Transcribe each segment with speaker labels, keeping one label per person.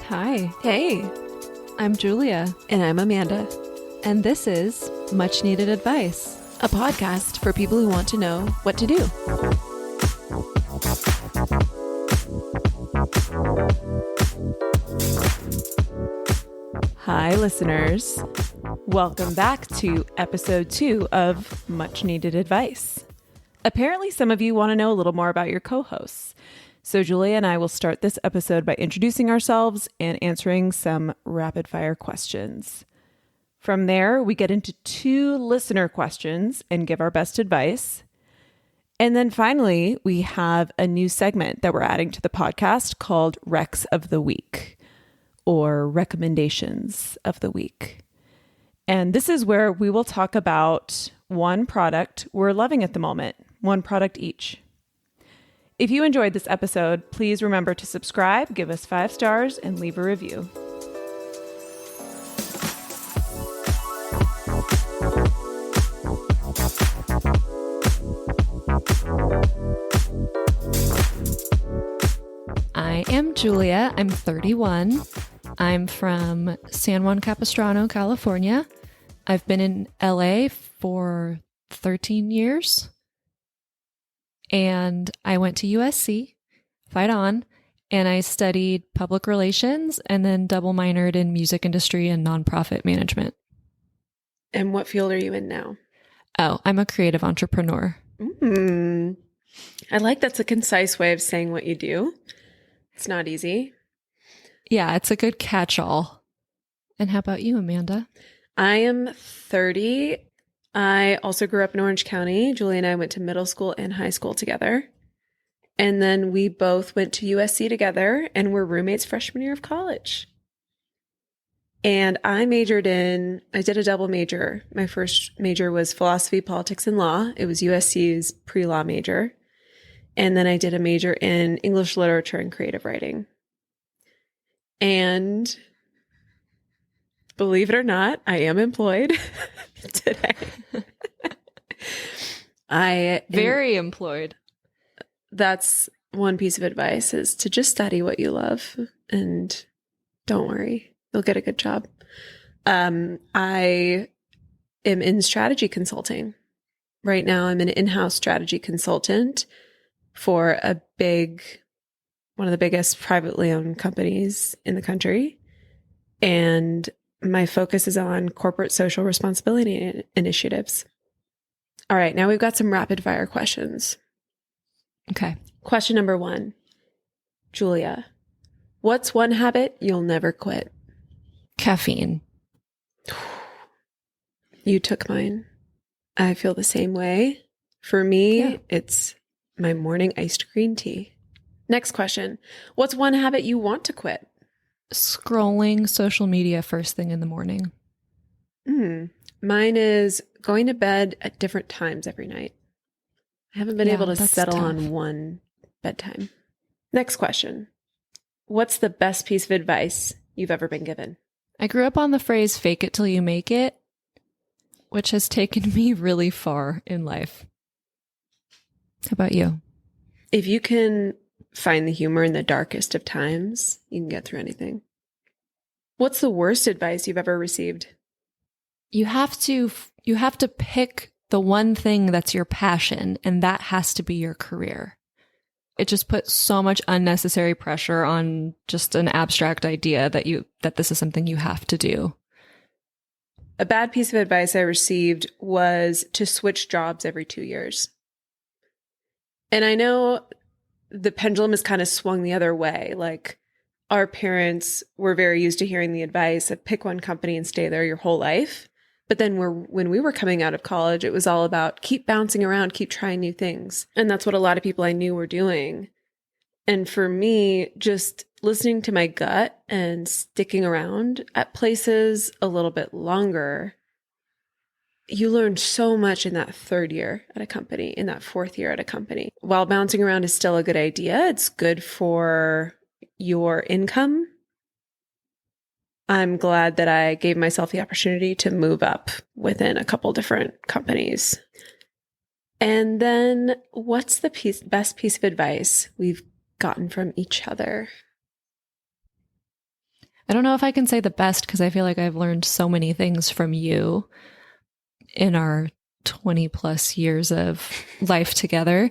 Speaker 1: Hi,
Speaker 2: Hey,
Speaker 1: I'm Julia,
Speaker 2: and I'm Amanda,
Speaker 1: and this is Much Needed Advice.
Speaker 2: a podcast for people who want to know what to do.
Speaker 1: Hi, listeners. Welcome back to episode 2 of Much Needed Advice. Apparently, some of you want to know a little more about your co-hosts. So Julia and I will start this episode by introducing ourselves and answering some rapid-fire questions. From there, we get into 2 listener questions and give our best advice. And then finally, we have a new segment that we're adding to the podcast called Recs of the Week, or Recommendations of the Week. And this is where we will talk about one product we're loving at the moment, one product each. If you enjoyed this episode, please remember to subscribe, give us 5 stars, and leave a review.
Speaker 3: I am Julia. I'm 31. I'm from San Juan Capistrano, California. I've been in LA for 13 years. And I went to USC, fight on, and I studied public relations and then double minored in music industry and nonprofit management.
Speaker 2: And what field are you in now?
Speaker 3: Oh, I'm a creative entrepreneur.
Speaker 2: I like that's a concise way of saying what you do. It's not easy.
Speaker 3: Yeah, it's a good catch-all. And how about you, Amanda?
Speaker 2: I am 30. I also grew up in Orange County. Julie and I went to middle school and high school together. And then we both went to USC together and were roommates freshman year of college. And I did a double major. My first major was philosophy, politics, and law. It was USC's pre-law major. And then I did a major in English literature and creative writing. And believe it or not, I am employed today.
Speaker 3: Very employed.
Speaker 2: That's one piece of advice, is to just study what you love and don't worry, you'll get a good job. I am in strategy consulting. Right now, I'm an in-house strategy consultant for one of the biggest privately owned companies in the country. And my focus is on corporate social responsibility initiatives. All right, now we've got some rapid fire questions.
Speaker 3: Okay.
Speaker 2: Question number 1. Julia, what's one habit you'll never quit?
Speaker 3: Caffeine.
Speaker 2: You took mine. I feel the same way. For me, It's my morning iced green tea. Next question. What's one habit you want to quit?
Speaker 3: Scrolling social media first thing in the morning.
Speaker 2: Mine is going to bed at different times every night. I haven't been able to settle on one bedtime. Next question. What's the best piece of advice you've ever been given?
Speaker 3: I grew up on the phrase fake it till you make it, which has taken me really far in life. How about you?
Speaker 2: If you can find the humor in the darkest of times, you can get through anything. What's the worst advice you've ever received?
Speaker 3: You have to pick the one thing that's your passion, and that has to be your career. It just puts so much unnecessary pressure on just an abstract idea that this is something you have to do.
Speaker 2: A bad piece of advice I received was to switch jobs every 2 years. And I know the pendulum has kind of swung the other way. Like, our parents were very used to hearing the advice of pick one company and stay there your whole life. But then when we were coming out of college, it was all about keep bouncing around, keep trying new things. And that's what a lot of people I knew were doing. And for me, just listening to my gut and sticking around at places a little bit longer, you learn so much in that 3rd year at a company, in that 4th year at a company. While bouncing around is still a good idea, it's good for your income. I'm glad that I gave myself the opportunity to move up within a couple different companies. And then what's the best piece of advice we've gotten from each other?
Speaker 3: I don't know if I can say the best because I feel like I've learned so many things from you in our 20 plus years of life together.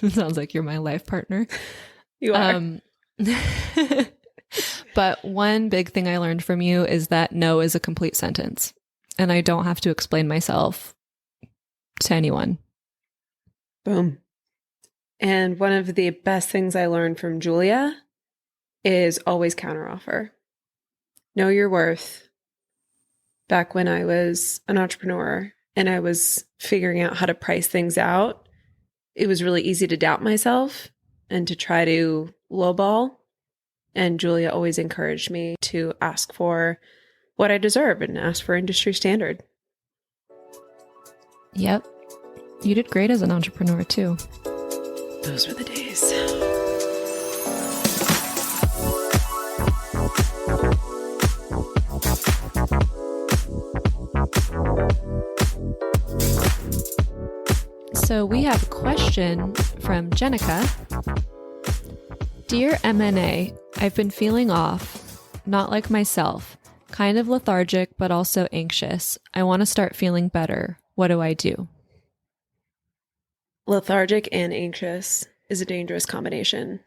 Speaker 3: It sounds like you're my life partner.
Speaker 2: You are.
Speaker 3: But one big thing I learned from you is that no is a complete sentence, and I don't have to explain myself to anyone.
Speaker 2: Boom. And one of the best things I learned from Julia is always counteroffer. Know your worth. Back when I was an entrepreneur and I was figuring out how to price things out, it was really easy to doubt myself and to try to lowball. And Julia always encouraged me to ask for what I deserve and ask for industry standard.
Speaker 3: Yep. You did great as an entrepreneur too.
Speaker 2: Those were the days.
Speaker 3: So we have a question from Jenica. Dear MNA, I've been feeling off, not like myself, kind of lethargic, but also anxious. I want to start feeling better. What do I do?
Speaker 2: Lethargic and anxious is a dangerous combination.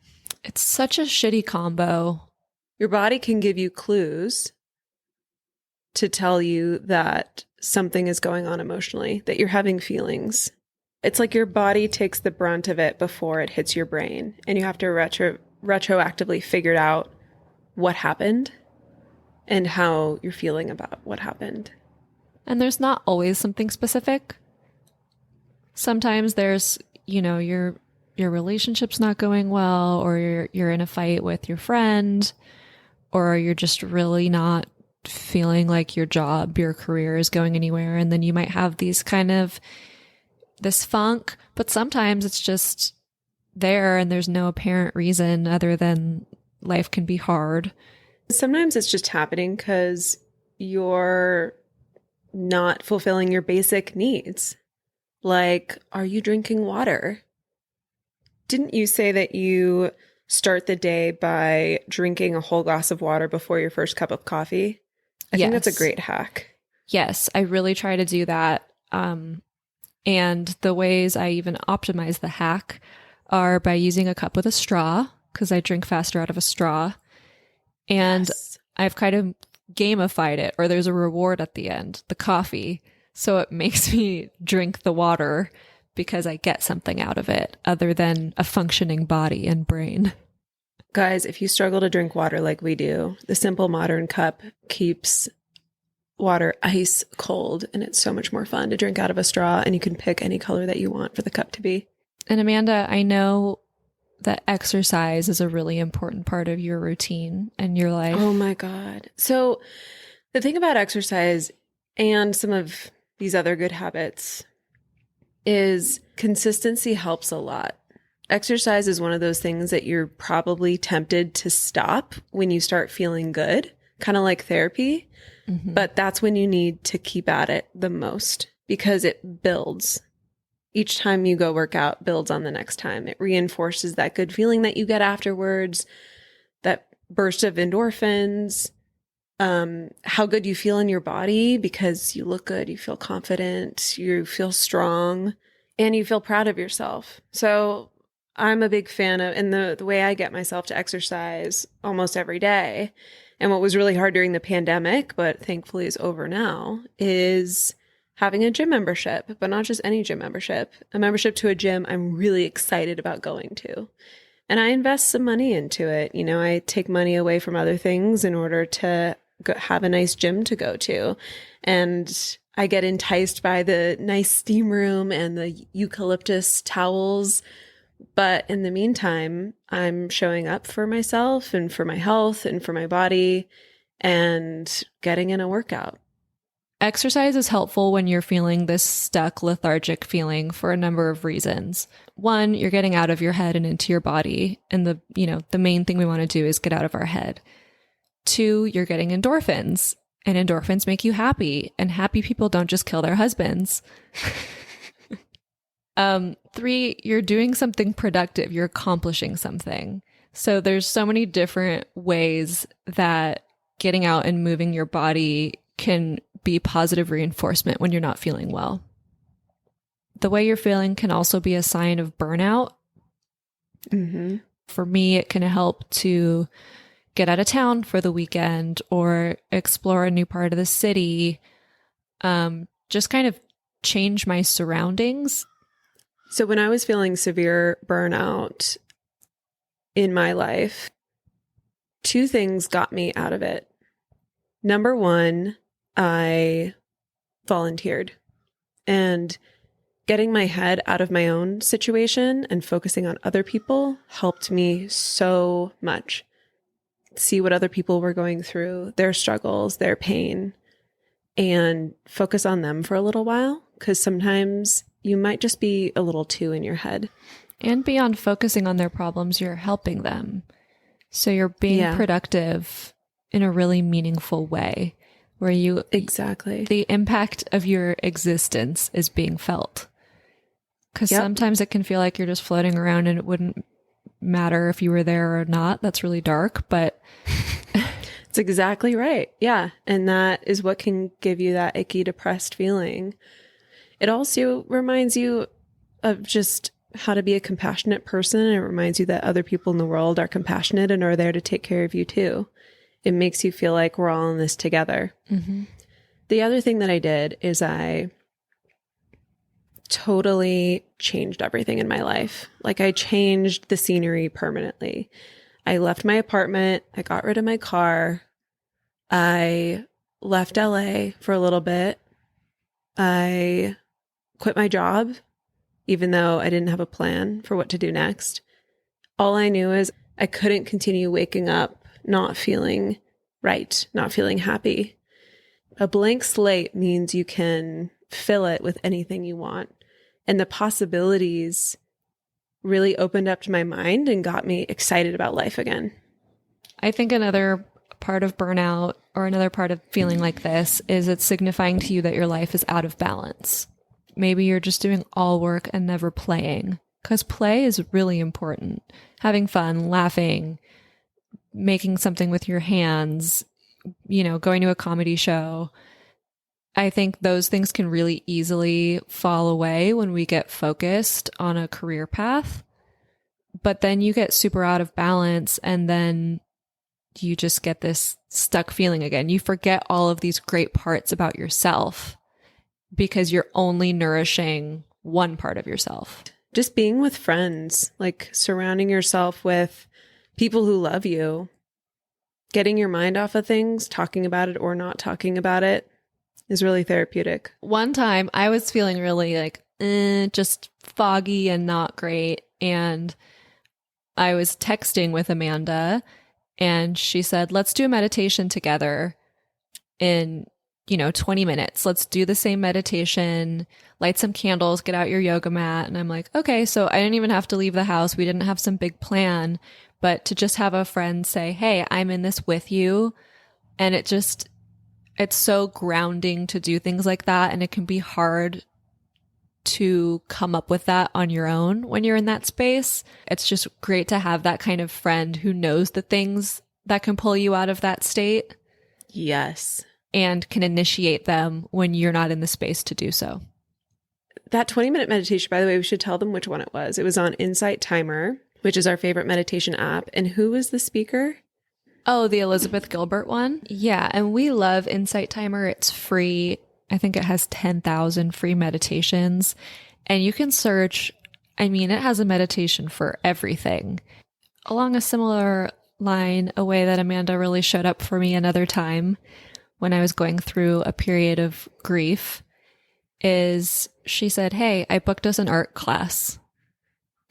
Speaker 3: It's such a shitty combo.
Speaker 2: Your body can give you clues to tell you that something is going on emotionally, that you're having feelings. It's like your body takes the brunt of it before it hits your brain, and you have to retroactively figure out what happened and how you're feeling about what happened.
Speaker 3: And there's not always something specific. Sometimes there's, your relationship's not going well, or you're in a fight with your friend, or you're just really not feeling like your career is going anywhere. And then you might have these this funk, but sometimes it's just there and there's no apparent reason other than life can be hard.
Speaker 2: Sometimes it's just happening because you're not fulfilling your basic needs. Like, are you drinking water? Didn't you say that you start the day by drinking a whole glass of water before your first cup of coffee? I think that's a great hack.
Speaker 3: Yes, I really try to do that. And the ways I even optimize the hack are by using a cup with a straw, because I drink faster out of a straw. And yes. I've kind of gamified it, or there's a reward at the end, the coffee. So it makes me drink the water because I get something out of it other than a functioning body and brain.
Speaker 2: Guys, if you struggle to drink water like we do, the Simple Modern cup keeps water ice cold, and it's so much more fun to drink out of a straw, and you can pick any color that you want for the cup to be.
Speaker 3: And Amanda, I know that exercise is a really important part of your routine and your life.
Speaker 2: Oh my God. So the thing about exercise and some of these other good habits is consistency helps a lot. Exercise is one of those things that you're probably tempted to stop when you start feeling good, kind of like therapy. Mm-hmm. But that's when you need to keep at it the most, because it builds. Each time you go work out builds on the next time. It reinforces that good feeling that you get afterwards, that burst of endorphins, how good you feel in your body because you look good, you feel confident, you feel strong, and you feel proud of yourself. So I'm a big fan of, and the way I get myself to exercise almost every day, and what was really hard during the pandemic, but thankfully is over now, is having a gym membership, but not just any gym membership, a membership to a gym I'm really excited about going to. And I invest some money into it. I take money away from other things in order to have a nice gym to go to. And I get enticed by the nice steam room and the eucalyptus towels. But in the meantime, I'm showing up for myself and for my health and for my body and getting in a workout.
Speaker 3: Exercise is helpful when you're feeling this stuck, lethargic feeling for a number of reasons. One, you're getting out of your head and into your body. And the main thing we want to do is get out of our head. Two, you're getting endorphins, and endorphins make you happy, and happy people don't just kill their husbands. Three, you're doing something productive. You're accomplishing something. So there's so many different ways that getting out and moving your body can be positive reinforcement when you're not feeling well. The way you're feeling can also be a sign of burnout.
Speaker 2: Mm-hmm.
Speaker 3: For me, it can help to get out of town for the weekend or explore a new part of the city. Just kind of change my surroundings.
Speaker 2: So when I was feeling severe burnout in my life, two things got me out of it. Number one, I volunteered, and getting my head out of my own situation and focusing on other people helped me so much. See what other people were going through, their struggles, their pain, and focus on them for a little while, because sometimes you might just be a little too in your head.
Speaker 3: And beyond focusing on their problems, you're helping them. So you're being productive in a really meaningful way where you
Speaker 2: exactly
Speaker 3: the impact of your existence is being felt. Because sometimes it can feel like you're just floating around and it wouldn't matter if you were there or not. That's really dark, but
Speaker 2: it's exactly right. Yeah. And that is what can give you that icky, depressed feeling. It also reminds you of just how to be a compassionate person. And it reminds you that other people in the world are compassionate and are there to take care of you too. It makes you feel like we're all in this together.
Speaker 3: Mm-hmm.
Speaker 2: The other thing that I did is I totally changed everything in my life. Like I changed the scenery permanently. I left my apartment. I got rid of my car. I left LA for a little bit. I quit my job, even though I didn't have a plan for what to do next. All I knew is I couldn't continue waking up not feeling right, not feeling happy. A blank slate means you can fill it with anything you want. And the possibilities really opened up to my mind and got me excited about life again.
Speaker 3: I think another part of burnout or another part of feeling like this is it's signifying to you that your life is out of balance. Maybe you're just doing all work and never playing, because play is really important. Having fun, laughing, making something with your hands, going to a comedy show. I think those things can really easily fall away when we get focused on a career path. But then you get super out of balance and then you just get this stuck feeling again. You forget all of these great parts about yourself because you're only nourishing one part of yourself.
Speaker 2: Just being with friends, like surrounding yourself with people who love you, getting your mind off of things, talking about it or not talking about it is really therapeutic.
Speaker 3: One time I was feeling really just foggy and not great. And I was texting with Amanda and she said, let's do a meditation together in, 20 minutes. Let's do the same meditation, light some candles, get out your yoga mat. And I'm like, okay, so I didn't even have to leave the house. We didn't have some big plan, but to just have a friend say, hey, I'm in this with you. And it's so grounding to do things like that. And it can be hard to come up with that on your own when you're in that space. It's just great to have that kind of friend who knows the things that can pull you out of that state.
Speaker 2: Yes.
Speaker 3: And can initiate them when you're not in the space to do so.
Speaker 2: That 20-minute meditation, by the way, we should tell them which one it was. It was on Insight Timer, which is our favorite meditation app. And who was the speaker?
Speaker 3: Oh, the Elizabeth Gilbert one? Yeah, and we love Insight Timer. It's free. I think it has 10,000 free meditations. And you can search, it has a meditation for everything. Along a similar line, a way that Amanda really showed up for me another time when I was going through a period of grief is she said, hey, I booked us an art class.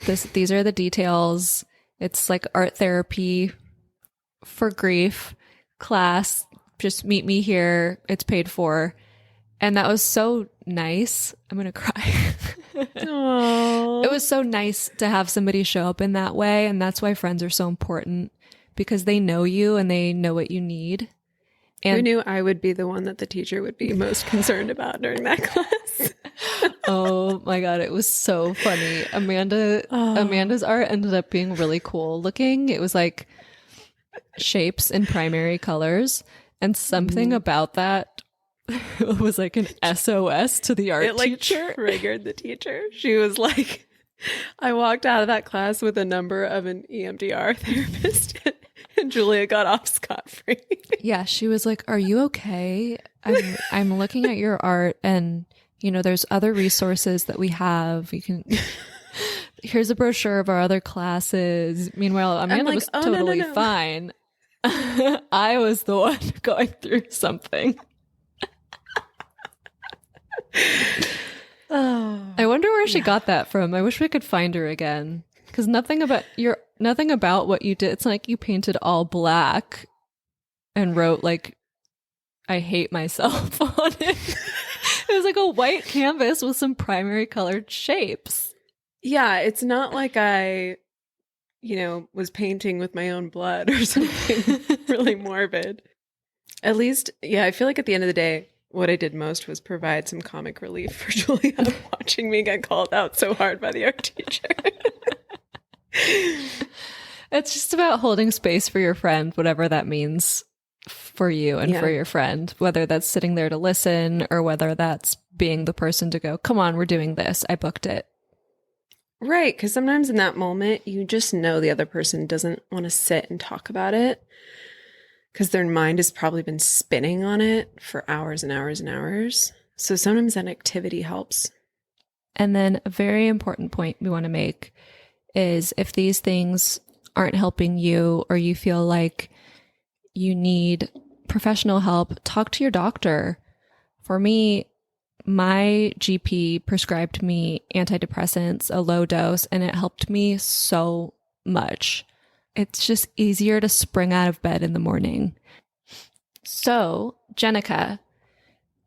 Speaker 3: These are the details. It's like art therapy for grief class. Just meet me here. It's paid for. And that was so nice. I'm going to cry.
Speaker 2: Aww.
Speaker 3: It was so nice to have somebody show up in that way. And that's why friends are so important, because they know you and they know what you need. And
Speaker 2: who knew I would be the one that the teacher would be most concerned about during that class?
Speaker 3: Oh my God, it was so funny. Amanda's art ended up being really cool looking. It was like shapes in primary colors, and something about that was like an SOS to the art teacher.
Speaker 2: Triggered the teacher. She was like, I walked out of that class with a number of an EMDR therapist, and Julia got off scot-free.
Speaker 3: Yeah, she was like, "Are you okay? I'm looking at your art, and there's other resources that we have. You can here's a brochure of our other classes." Meanwhile, Amanda was totally fine. I was the one going through something. I wonder where she got that from. I wish we could find her again, because nothing about what you did. It's like you painted all black and wrote like, "I hate myself" on it. It was like a white canvas with some primary colored shapes.
Speaker 2: Yeah, it's not like I, was painting with my own blood or something really morbid. At least, yeah, I feel like at the end of the day, what I did most was provide some comic relief for Julia watching me get called out so hard by the art teacher.
Speaker 3: It's just about holding space for your friend, whatever that means for you and for your friend, whether that's sitting there to listen or whether that's being the person to go, "Come on, we're doing this. I booked it."
Speaker 2: Right, because sometimes in that moment, you just know the other person doesn't want to sit and talk about it because their mind has probably been spinning on it for hours and hours and hours. So sometimes that activity helps.
Speaker 3: And then a very important point we want to make is if these things aren't helping you or you feel like you need professional help, talk to your doctor. For me, my GP prescribed me antidepressants, a low dose, and it helped me so much. It's just easier to spring out of bed in the morning. So, Jenica,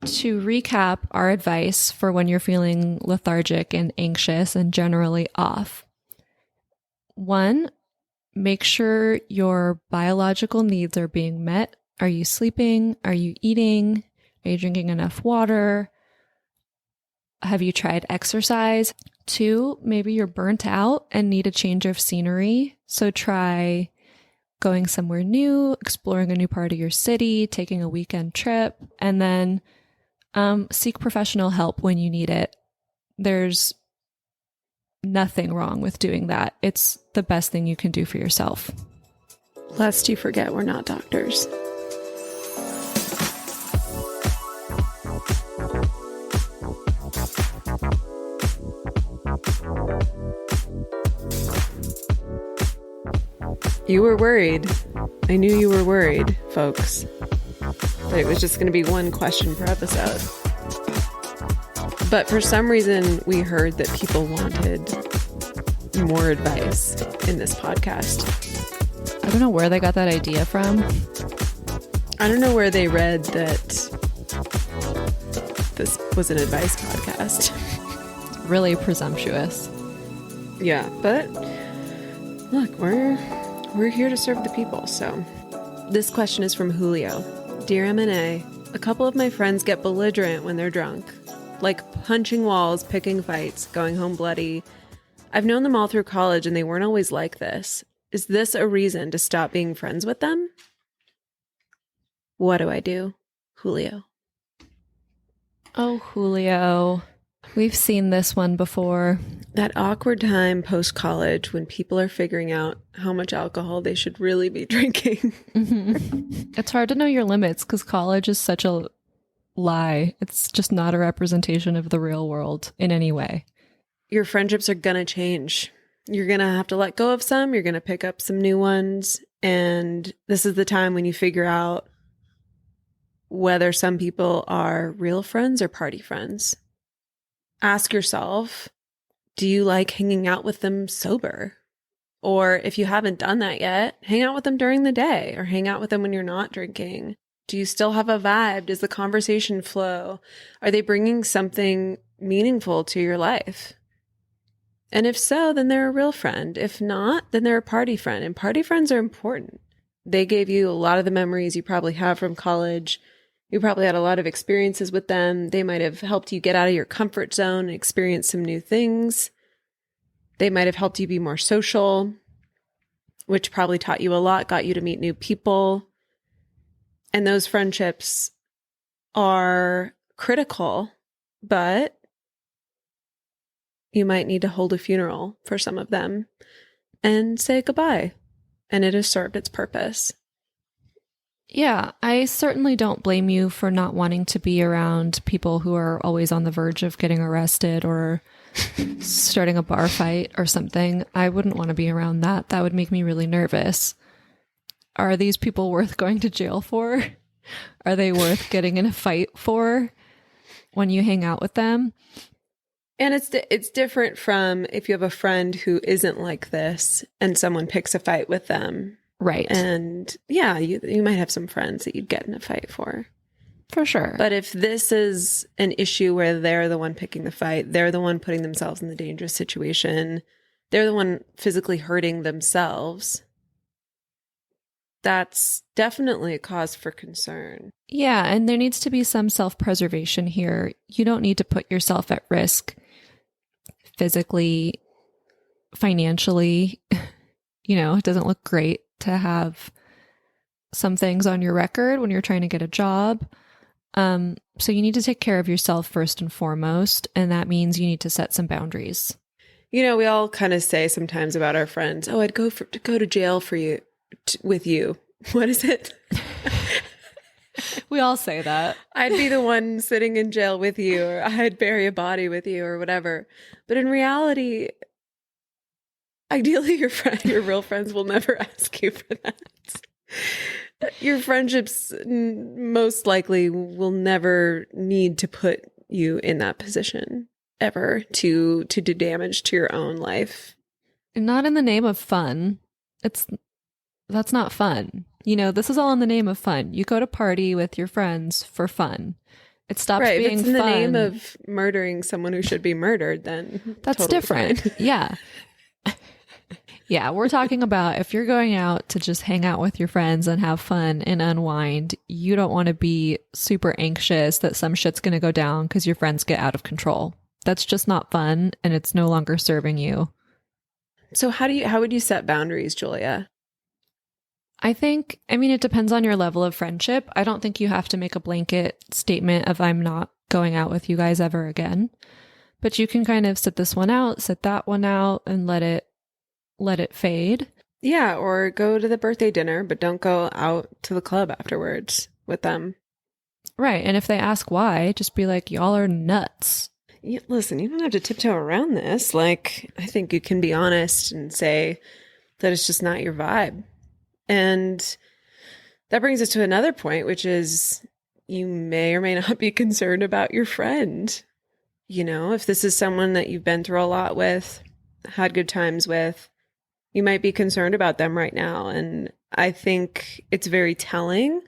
Speaker 3: to recap our advice for when you're feeling lethargic and anxious and generally off. 1, make sure your biological needs are being met. Are you sleeping? Are you eating? Are you drinking enough water? Have you tried exercise? 2, maybe you're burnt out and need a change of scenery. So try going somewhere new, exploring a new part of your city, taking a weekend trip, and then seek professional help when you need it. There's nothing wrong with doing that. It's the best thing you can do for yourself.
Speaker 2: Lest you forget, we're not doctors. You were worried. I knew you were worried, folks. That it was just going to be one question per episode. But for some reason, we heard that people wanted more advice in this podcast.
Speaker 3: I don't know where they got that idea from.
Speaker 2: I don't know where they read that this was an advice podcast.
Speaker 3: Really presumptuous.
Speaker 2: Yeah, but look, we're here to serve the people, so. This question is from Julio. Dear M&A, a couple of my friends get belligerent when they're drunk. Like punching walls, picking fights, going home bloody. I've known them all through college and they weren't always like this. Is this a reason to stop being friends with them? What do I do? Julio.
Speaker 3: Oh, Julio. We've seen this one before.
Speaker 2: That awkward time post-college when people are figuring out how much alcohol they should really be drinking.
Speaker 3: Mm-hmm. It's hard to know your limits because college is such a lie. It's just not a representation of the real world in any way.
Speaker 2: Your friendships are going to change. You're going to have to let go of some. You're going to pick up some new ones. And this is the time when you figure out whether some people are real friends or party friends. Ask yourself, do you like hanging out with them sober? Or if you haven't done that yet, hang out with them during the day or hang out with them when you're not drinking. Do you still have a vibe? Does the conversation flow? Are they bringing something meaningful to your life? And if so, then they're a real friend. If not, then they're a party friend. And party friends are important. They gave you a lot of the memories you probably have from college. You probably had a lot of experiences with them. They might have helped you get out of your comfort zone and experience some new things. They might have helped you be more social, which probably taught you a lot, got you to meet new people. And those friendships are critical, but you might need to hold a funeral for some of them and say goodbye. And it has served its purpose.
Speaker 3: Yeah, I certainly don't blame you for not wanting to be around people who are always on the verge of getting arrested or starting a bar fight or something. I wouldn't want to be around that. That would make me really nervous. Are these people worth going to jail for? Are they worth getting in a fight for when you hang out with them?
Speaker 2: And it's different from if you have a friend who isn't like this and someone picks a fight with them.
Speaker 3: Right.
Speaker 2: And yeah, you might have some friends that you'd get in a fight for.
Speaker 3: For sure.
Speaker 2: But if this is an issue where they're the one picking the fight, they're the one putting themselves in the dangerous situation, they're the one physically hurting themselves, that's definitely a cause for concern.
Speaker 3: Yeah, and there needs to be some self-preservation here. You don't need to put yourself at risk physically, financially. You know, it doesn't look great to have some things on your record when you're trying to get a job. So you need to take care of yourself first and foremost, and that means you need to set some boundaries.
Speaker 2: You know, we all kind of say sometimes about our friends, "Oh, I'd go to jail for you with you." What is it?
Speaker 3: We all say that.
Speaker 2: I'd be the one sitting in jail with you, or I'd bury a body with you, or whatever. But in reality, ideally, your real friends will never ask you for that. Your friendships most likely will never need to put you in that position ever to do damage to your own life.
Speaker 3: Not in the name of fun. That's not fun. You know, this is all in the name of fun. You go to party with your friends for fun. It stops being fun.
Speaker 2: If it's in the name of murdering someone who should be murdered, then
Speaker 3: that's
Speaker 2: totally
Speaker 3: different.
Speaker 2: Fine.
Speaker 3: Yeah. Yeah, we're talking about if you're going out to just hang out with your friends and have fun and unwind, you don't want to be super anxious that some shit's going to go down because your friends get out of control. That's just not fun, and it's no longer serving you.
Speaker 2: So how would you set boundaries, Julia?
Speaker 3: I mean, it depends on your level of friendship. I don't think you have to make a blanket statement of I'm not going out with you guys ever again. But you can kind of sit this one out, sit that one out, and let it fade.
Speaker 2: Yeah, or go to the birthday dinner, but don't go out to the club afterwards with them.
Speaker 3: Right. And if they ask why, just be like, y'all are nuts.
Speaker 2: Yeah, listen, you don't have to tiptoe around this. Like, I think you can be honest and say that it's just not your vibe. And that brings us to another point, which is you may or may not be concerned about your friend. You know, if this is someone that you've been through a lot with, had good times with, you might be concerned about them right now. And I think it's very telling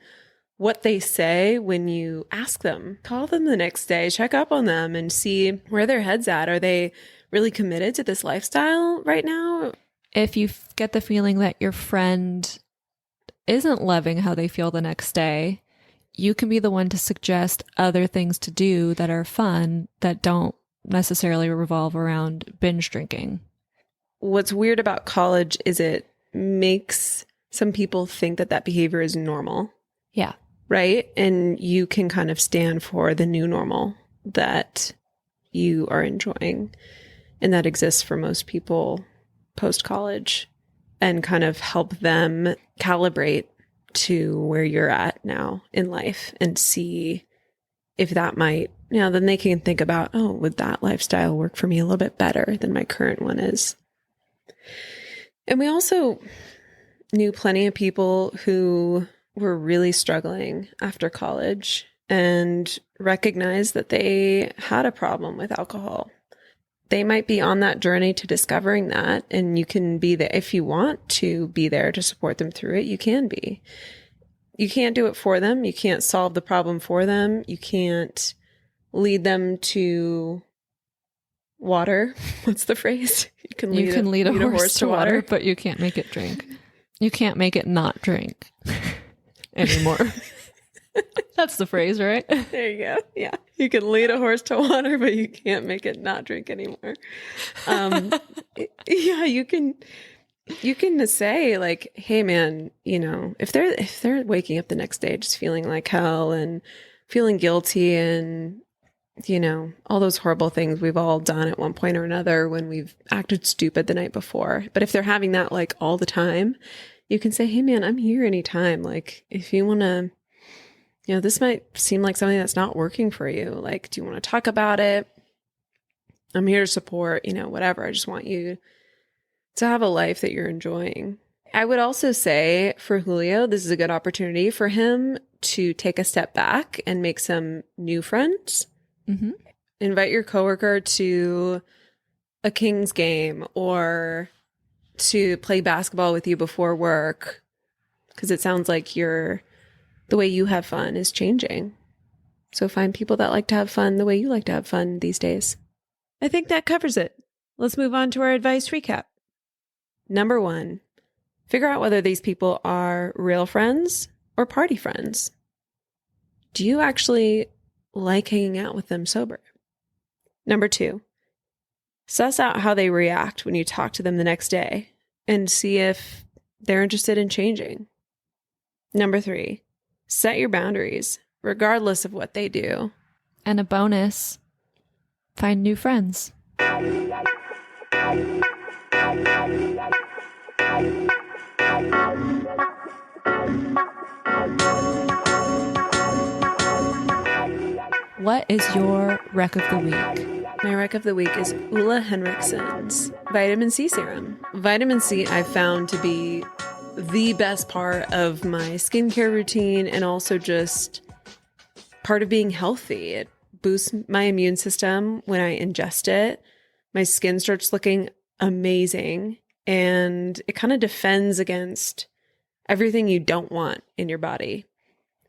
Speaker 2: what they say when you ask them. Call them the next day, check up on them and see where their head's at. Are they really committed to this lifestyle right now?
Speaker 3: If you get the feeling that your friend isn't loving how they feel the next day, you can be the one to suggest other things to do that are fun that don't necessarily revolve around binge drinking.
Speaker 2: What's weird about college is it makes some people think that behavior is normal.
Speaker 3: Yeah.
Speaker 2: Right? And you can kind of stand for the new normal that you are enjoying and that exists for most people post-college, and kind of help them calibrate to where you're at now in life and see if that might, then they can think about, oh, would that lifestyle work for me a little bit better than my current one is? And we also knew plenty of people who were really struggling after college and recognized that they had a problem with alcohol. They might be on that journey to discovering that, and you can be there. If you want to be there to support them through it, you can be. You can't do it for them. You can't solve the problem for them. You can't lead them to water. What's the phrase? You can lead a horse to water,
Speaker 3: but you can't make it drink. You can't make it not drink anymore. That's the phrase, right?
Speaker 2: There you go. Yeah. You can lead a horse to water, but you can't make it not drink anymore. Yeah, you can say like, hey man, if they're waking up the next day just feeling like hell and feeling guilty and all those horrible things we've all done at one point or another when we've acted stupid the night before. But if they're having that like all the time, you can say, hey man, I'm here anytime. Like if you want to, this might seem like something that's not working for you. Like, do you want to talk about it? I'm here to support, whatever. I just want you to have a life that you're enjoying. I would also say for Julio, this is a good opportunity for him to take a step back and make some new friends. Mm-hmm. Invite your coworker to a Kings game or to play basketball with you before work, because it sounds like the way you have fun is changing. So find people that like to have fun the way you like to have fun these days.
Speaker 1: I think that covers it. Let's move on to our advice recap.
Speaker 2: Number 1, figure out whether these people are real friends or party friends. Do you actually like hanging out with them sober? Number 2, suss out how they react when you talk to them the next day and see if they're interested in changing. Number 3, set your boundaries, regardless of what they do.
Speaker 3: And a bonus, find new friends. What is your rec of the week?
Speaker 2: My rec of the week is Ulla Henriksen's vitamin C serum. Vitamin C I've found to be the best part of my skincare routine and also just part of being healthy. It boosts my immune system when I ingest it. My skin starts looking amazing and it kind of defends against everything you don't want in your body.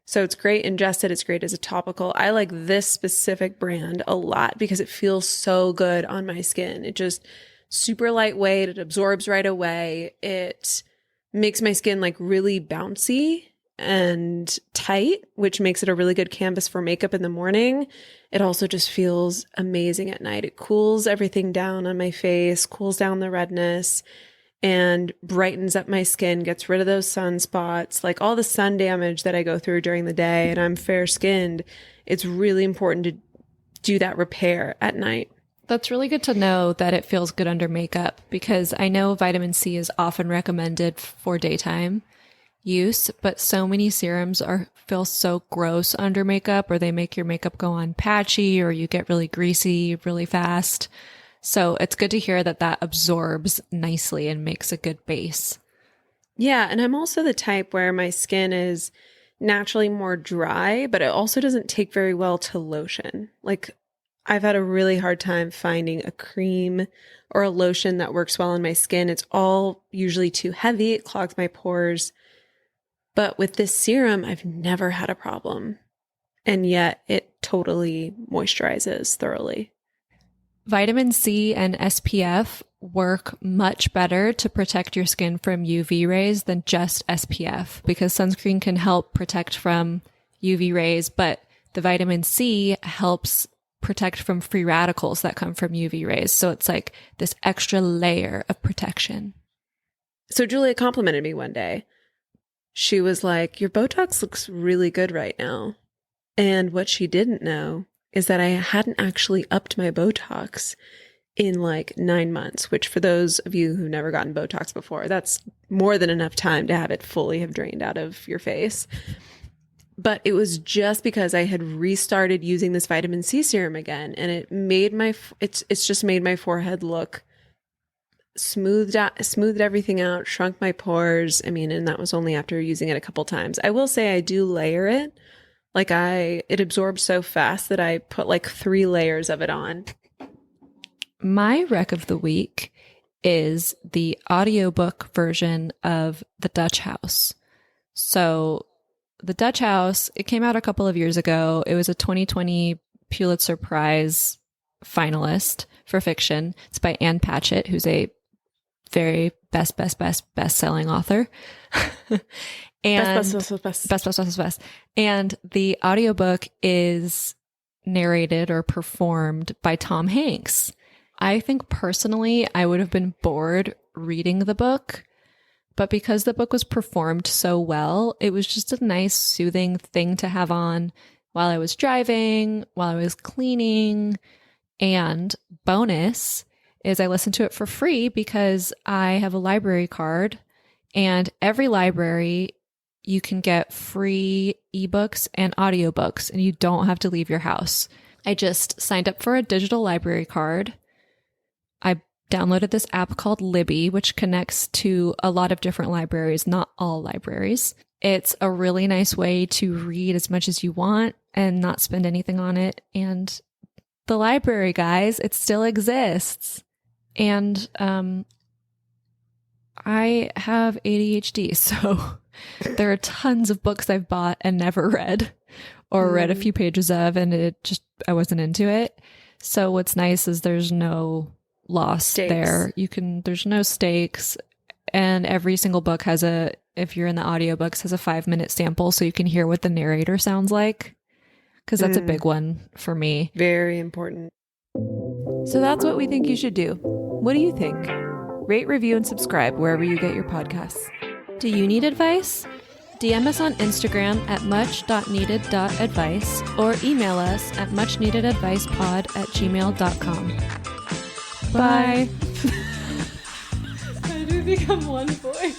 Speaker 2: So it's great ingested. It's great as a topical. I like this specific brand a lot because it feels so good on my skin. It just super lightweight. It absorbs right away. It makes my skin like really bouncy and tight, which makes it a really good canvas for makeup in the morning. It also just feels amazing at night. It cools everything down on my face, cools down the redness, and brightens up my skin, gets rid of those sunspots, like all the sun damage that I go through during the day, and I'm fair-skinned. It's really important to do that repair at night.
Speaker 3: That's really good to know that it feels good under makeup, because I know vitamin C is often recommended for daytime use, but so many serums feel so gross under makeup, or they make your makeup go on patchy, or you get really greasy really fast. So it's good to hear that absorbs nicely and makes a good base.
Speaker 2: Yeah, and I'm also the type where my skin is naturally more dry, but it also doesn't take very well to lotion. Like I've had a really hard time finding a cream or a lotion that works well on my skin. It's all usually too heavy. It clogs my pores. But with this serum, I've never had a problem. And yet it totally moisturizes thoroughly.
Speaker 3: Vitamin C and SPF work much better to protect your skin from UV rays than just SPF, because sunscreen can help protect from UV rays, but the vitamin C helps protect from free radicals that come from UV rays. So it's like this extra layer of protection.
Speaker 2: So Julia complimented me one day. She was like, your Botox looks really good right now. And what she didn't know is that I hadn't actually upped my Botox in like 9 months, which for those of you who've never gotten Botox before, that's more than enough time to have it fully have drained out of your face. But it was just because I had restarted using this vitamin C serum again, and it made it's just made my forehead look smoothed everything out, shrunk my pores. I mean, and that was only after using it a couple times. I will say I do layer it. Like it absorbs so fast that I put like 3 layers of it on.
Speaker 3: My rec of the week is the audiobook version of The Dutch House. So The Dutch House, it came out a couple of years ago. It was a 2020 Pulitzer Prize finalist for fiction. It's by Ann Patchett, who's a very best-selling author. And
Speaker 2: Best.
Speaker 3: And the audiobook is narrated or performed by Tom Hanks. I think personally, I would have been bored reading the book, but because the book was performed so well, it was just a nice, soothing thing to have on while I was driving, while I was cleaning. And bonus is I listened to it for free because I have a library card, and every library you can get free ebooks and audiobooks, and you don't have to leave your house. I just signed up for a digital library card. I downloaded this app called Libby, which connects to a lot of different libraries, not all libraries. It's a really nice way to read as much as you want and not spend anything on it. And the library, guys, it still exists. And I have ADHD, so there are tons of books I've bought and never read or read a few pages of, and I wasn't into it. So what's nice is there's no loss there. There's no stakes, and every single book if you're in the audiobooks, has a 5-minute sample so you can hear what the narrator sounds like, because that's a big one for me.
Speaker 2: Very important.
Speaker 1: So that's what we think you should do. What do you think? Rate, review, and subscribe wherever you get your podcasts.
Speaker 3: Do you need advice? DM us on Instagram at much.needed.advice or email us at muchneededadvicepod@gmail.com. Bye.
Speaker 1: How do we become one voice?